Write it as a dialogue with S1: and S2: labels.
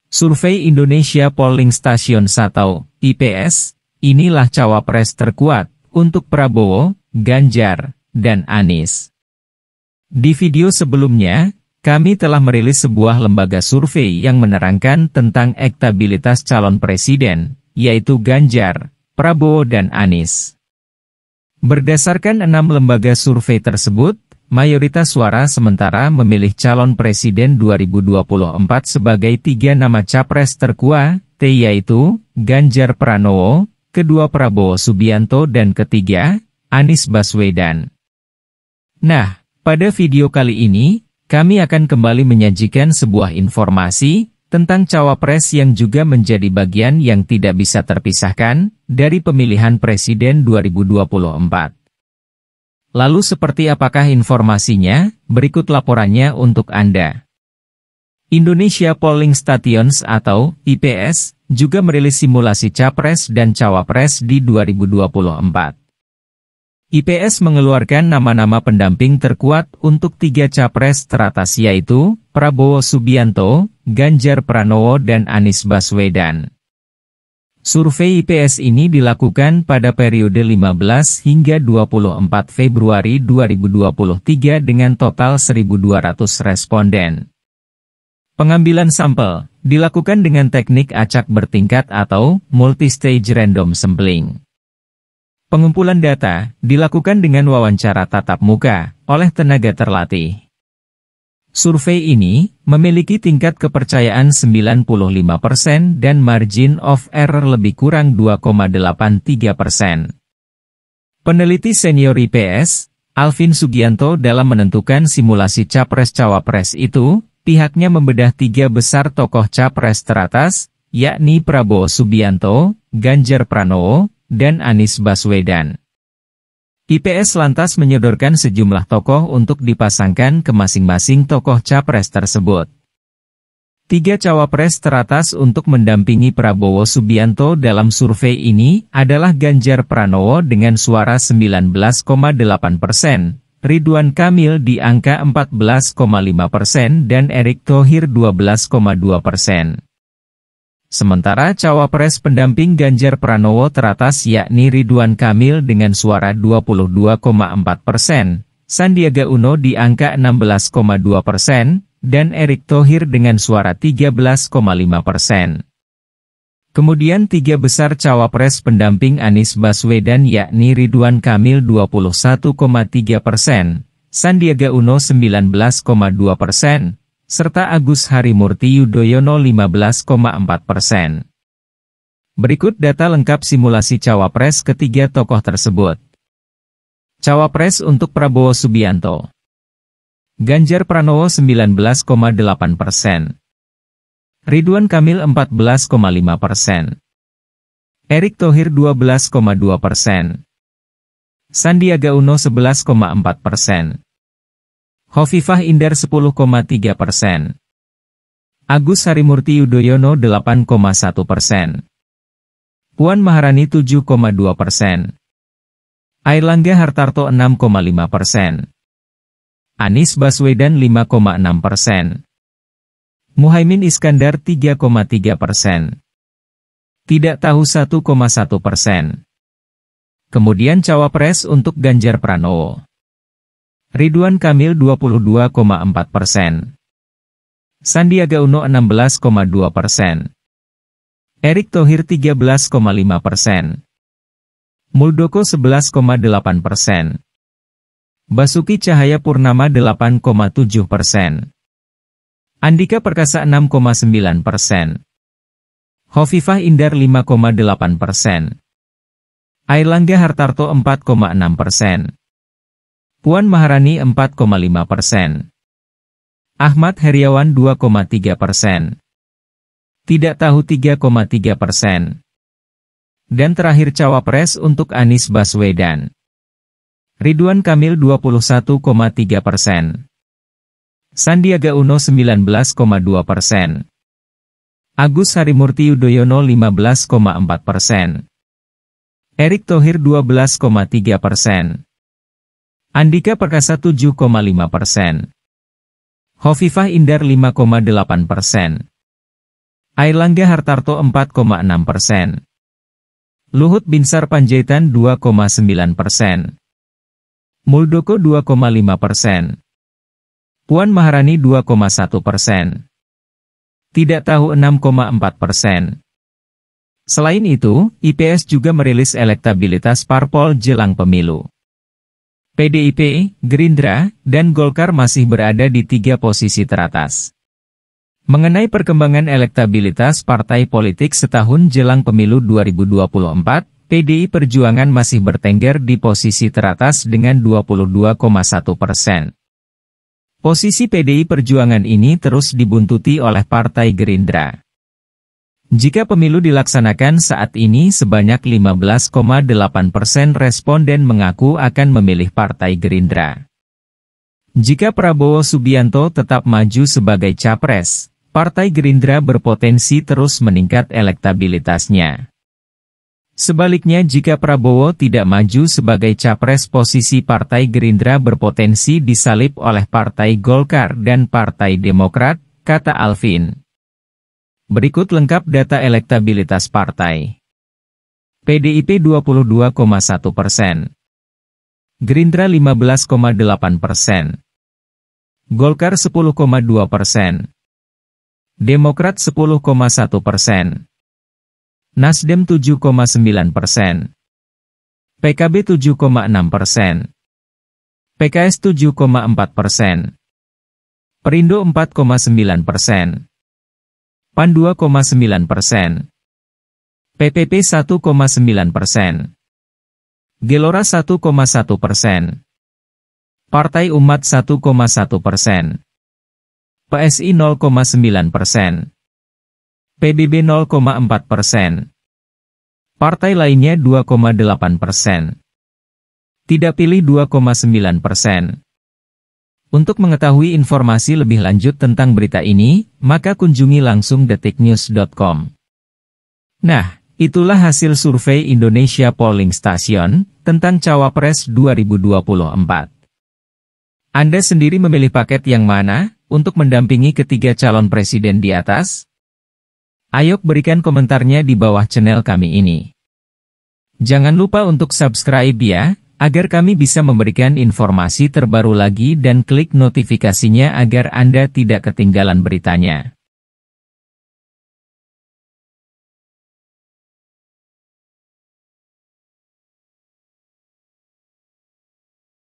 S1: Survei Indonesia Polling Stations atau IPS, inilah cawapres terkuat untuk Prabowo, Ganjar, dan Anies. Di video sebelumnya, kami telah merilis sebuah lembaga survei yang menerangkan tentang elektabilitas calon presiden, yaitu Ganjar, Prabowo dan Anies. Berdasarkan 6 lembaga survei tersebut, mayoritas suara sementara memilih calon presiden 2024 sebagai 3 nama capres terkuat, yaitu Ganjar Pranowo, kedua Prabowo Subianto dan ketiga, Anies Baswedan. Nah, pada video kali ini, kami akan kembali menyajikan sebuah informasi tentang cawapres yang juga menjadi bagian yang tidak bisa terpisahkan dari pemilihan presiden 2024. Lalu seperti apakah informasinya? Berikut laporannya untuk Anda. Indonesia Polling Stations atau IPS juga merilis simulasi capres dan cawapres di 2024. IPS mengeluarkan nama-nama pendamping terkuat untuk 3 capres teratas yaitu Prabowo Subianto, Ganjar Pranowo dan Anies Baswedan. Survei IPS ini dilakukan pada periode 15 hingga 24 Februari 2023 dengan total 1.200 responden. Pengambilan sampel dilakukan dengan teknik acak bertingkat atau multi-stage random sampling. Pengumpulan data dilakukan dengan wawancara tatap muka oleh tenaga terlatih. Survei ini memiliki tingkat kepercayaan 95% dan margin of error lebih kurang 2,83%. Peneliti senior IPS, Alvin Sugianto dalam menentukan simulasi capres-cawapres itu, pihaknya membedah 3 besar tokoh capres teratas, yakni Prabowo Subianto, Ganjar Pranowo, dan Anies Baswedan. IPS lantas menyodorkan sejumlah tokoh untuk dipasangkan ke masing-masing tokoh capres tersebut. 3 cawapres teratas untuk mendampingi Prabowo Subianto dalam survei ini adalah Ganjar Pranowo dengan suara 19,8%, Ridwan Kamil di angka 14,5% dan Erick Thohir 12,2%. Sementara cawapres pendamping Ganjar Pranowo teratas yakni Ridwan Kamil dengan suara 22,4%, Sandiaga Uno di angka 16,2%, dan Erick Thohir dengan suara 13,5%. Kemudian 3 besar cawapres pendamping Anies Baswedan yakni Ridwan Kamil 21,3%, Sandiaga Uno 19,2%, serta Agus Harimurti Yudhoyono 15,4%. Berikut data lengkap simulasi cawapres ketiga tokoh tersebut. Cawapres untuk Prabowo Subianto. Ganjar Pranowo 19,8%. Ridwan Kamil 14,5%. Erick Thohir 12,2%. Sandiaga Uno 11,4%. Hovifah Indar 10,3%. Agus Harimurti Yudhoyono 8,1%. Puan Maharani 7,2%. Airlangga Hartarto 6,5%. Anies Baswedan 5,6%. Muhaimin Iskandar 3,3%. Tidak tahu 1,1%. Kemudian cawapres untuk Ganjar Pranowo. Ridwan Kamil 22,4%. Sandiaga Uno 16,2%. Erick Thohir 13,5%. Muldoko 11,8%. Basuki Cahayapurnama 8,7%. Andika Perkasa 6,9%. Hovifah Indar 5,8%. Airlangga Hartarto 4,6%. Puan Maharani 4,5%. Ahmad Heriawan 2,3%. Tidak tahu 3,3%. Dan terakhir cawapres untuk Anies Baswedan. Ridwan Kamil 21,3%. Sandiaga Uno 19,2%. Agus Harimurti Yudhoyono 15,4%. Erick Thohir 12,3%. Andika Perkasa 7,5%. Hovifah Indar 5,8%. Airlangga Hartarto 4,6%. Luhut Binsar Panjaitan 2,9%. Muldoko 2,5%. Puan Maharani 2,1%. Tidak tahu 6,4%. Selain itu, IPS juga merilis elektabilitas parpol jelang pemilu. PDIP, Gerindra, dan Golkar masih berada di 3 posisi teratas. Mengenai perkembangan elektabilitas partai politik setahun jelang pemilu 2024, PDI Perjuangan masih bertengger di posisi teratas dengan 22,1%. Posisi PDI Perjuangan ini terus dibuntuti oleh Partai Gerindra. Jika pemilu dilaksanakan saat ini, sebanyak 15,8% responden mengaku akan memilih Partai Gerindra. Jika Prabowo Subianto tetap maju sebagai capres, Partai Gerindra berpotensi terus meningkat elektabilitasnya. Sebaliknya, jika Prabowo tidak maju sebagai capres, posisi Partai Gerindra berpotensi disalip oleh Partai Golkar dan Partai Demokrat, kata Alvin. Berikut lengkap data elektabilitas partai. PDIP 22,1%. Gerindra 15,8%. Golkar 10,2%. Demokrat 10,1%. Nasdem 7,9%. PKB 7,6%. PKS 7,4%. Perindo 4,9%. PAN 2,9%. PPP 1,9%. Gelora 1,1%. Partai Umat 1,1%. PSI 0,9%. PBB 0,4%. Partai lainnya 2,8%. Tidak pilih 2,9%. Untuk mengetahui informasi lebih lanjut tentang berita ini, maka kunjungi langsung detiknews.com. Nah, itulah hasil survei Indonesia Polling Station tentang Cawapres 2024. Anda sendiri memilih paket yang mana untuk mendampingi ketiga calon presiden di atas? Ayo berikan komentarnya di bawah channel kami ini. Jangan lupa untuk subscribe ya, agar kami bisa memberikan informasi terbaru lagi, dan klik notifikasinya agar Anda tidak ketinggalan beritanya.